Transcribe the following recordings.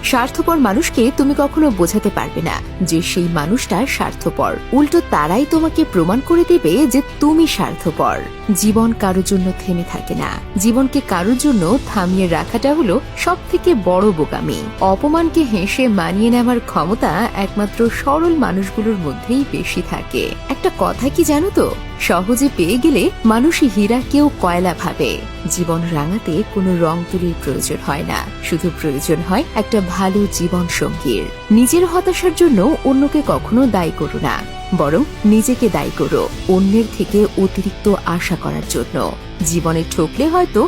স্বার্থপর মানুষকে তুমি কখনো বোঝাতে পারবে না যে সেই মানুষটা স্বার্থপর। উল্টো তারাই তোমাকে প্রমাণ করে দেবে যে তুমি স্বার্থপর। জীবন কারোর জন্য থেমে থাকে না। জীবনকে কারোর জন্য থামিয়ে রাখাটা হলো সবথেকে বড় বোকামি। অপমানকে হেসে মানিয়ে নেওয়ার ক্ষমতা একমাত্র সরল মানুষগুলোর মধ্যেই বেশি থাকে। একটা কথা কি জানো তো, সহজে পেয়ে গেলে মানুষই হীরা কেউ কয়লা ভাবে। জীবন রাঙাতে কোনো রং তুলির প্রয়োজন হয় না, শুধু প্রয়োজন হয় একটা ভালো জীবন সঙ্গীর। নিজের হতাশার জন্য অন্যকে কখনো দায়ী করো না, বরং নিজেকে দায়ী করো অন্যের থেকে অতিরিক্ত আশা করার জন্য। জীবনে ঠকলে হয়তো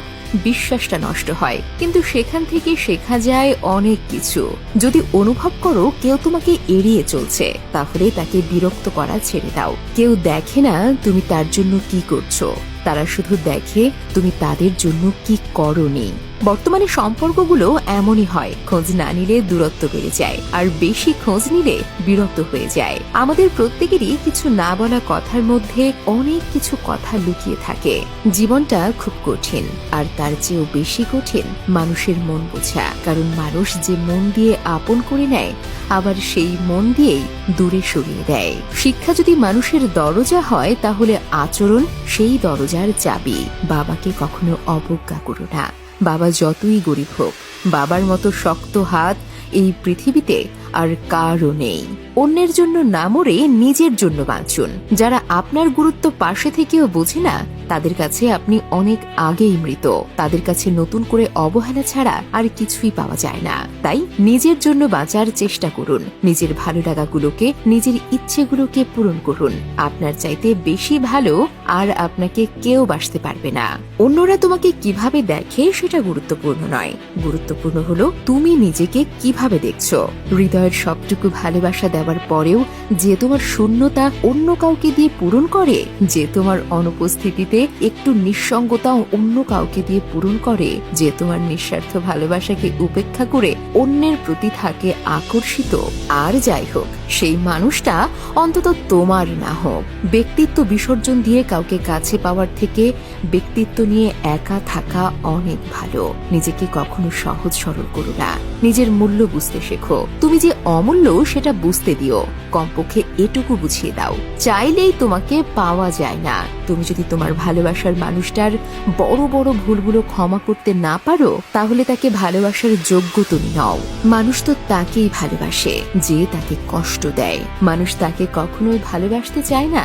বিশ্বাসটা নষ্ট হয়, কিন্তু সেখান থেকে শেখা যায় অনেক কিছু। যদি অনুভব করো কেউ তোমাকে এড়িয়ে চলছে, তাহলে তাকে বিরক্ত করা ছেড়ে দাও। কেউ দেখে না তুমি তার জন্য কি করছো, তারা শুধু দেখে তুমি তাদের জন্য কি করোনি। বর্তমানে সম্পর্কগুলো এমনই হয়, খোঁজ না নিলে দূরত্ব বেড়ে যায়, আর বেশি খোঁজ নিলে বিরক্ত হয়ে যায়। আমাদের প্রত্যেকেরই কিছু না বলা কথার মধ্যে অনেক কিছু কথা লুকিয়ে থাকে। জীবনটা খুব কঠিন, আর তার চেয়েও বেশি কঠিন মানুষের মন বোঝা। কারণ মানুষ যে মন দিয়ে আপন করে নেয়, আবার সেই মন দিয়েই দূরে সরিয়ে দেয়। শিক্ষা যদি মানুষের দরজা হয়, তাহলে আচরণ সেই দরজার চাবি। বাবাকে কখনো অবজ্ঞা করো না। বাবা যতই গরিব হোক, বাবার মতো শক্ত হাত এই পৃথিবীতে আর কারও নেই। অন্যের জন্য না মরে নিজের জন্য বাঁচুন। যারা আপনার গুরুত্ব পাশে থেকেও বোঝে না, তাদের কাছে আপনি অনেক আগেই মৃত। তাদের কাছে নতুন করে অবহেলা ছাড়া আর কিছুই পাওয়া যায় না। তাই নিজের জন্য বাঁচার চেষ্টা করুন। নিজের ভালো লাগাগুলোকে, নিজের ইচ্ছেগুলোকে পূরণ করুন। আপনার চাইতে বেশি ভালো আর আপনাকে কেউ বাসতে পারবে না। অন্যরা তোমাকে কিভাবে দেখে সেটা গুরুত্বপূর্ণ নয়, গুরুত্বপূর্ণ হলো তুমি নিজেকে কিভাবে দেখছো। হৃদয়ের সবটুকু ভালোবাসা দেওয়ার পরেও যে তোমার শূন্যতা অন্য কাউকে দিয়ে পূরণ করে, যে তোমার অনুপস্থিতিতে একটু নিঃসঙ্গতা অন্য কাউকে দিয়ে পূরণ করে, যে তোমার নিঃস্বার্থ ভালোবাসাকে উপেক্ষা করে অন্যের প্রতি থাকে আকর্ষিত, আর যাই হোক সেই মানুষটা অন্তত তোমার না হোক। ব্যক্তিত্ব বিসর্জন দিয়ে কাউকে কাছে পাওয়ার থেকে ব্যক্তিত্ব নিয়ে একা থাকা অনেক ভালো। নিজেকে কখনো সহজ সরল করো না। নিজের মূল্য বুঝতে শেখো। তুমি যে অমূল্য সেটা বুঝতে দিও। কমপক্ষে এটুকু বুঝিয়ে দাও, চাইলেই তোমাকে পাওয়া যায় না। তুমি যদি তোমার ভালোবাসার মানুষটার বড় বড় ভুলগুলো ক্ষমা করতে না পারো, তাহলে তাকে ভালোবাসার যোগ্য তুমি নও। মানুষ তো তাকেই ভালোবাসে যে তাকে কষ্ট দেয়। মানুষ তাকে কখনোই ভালোবাসতে চায় না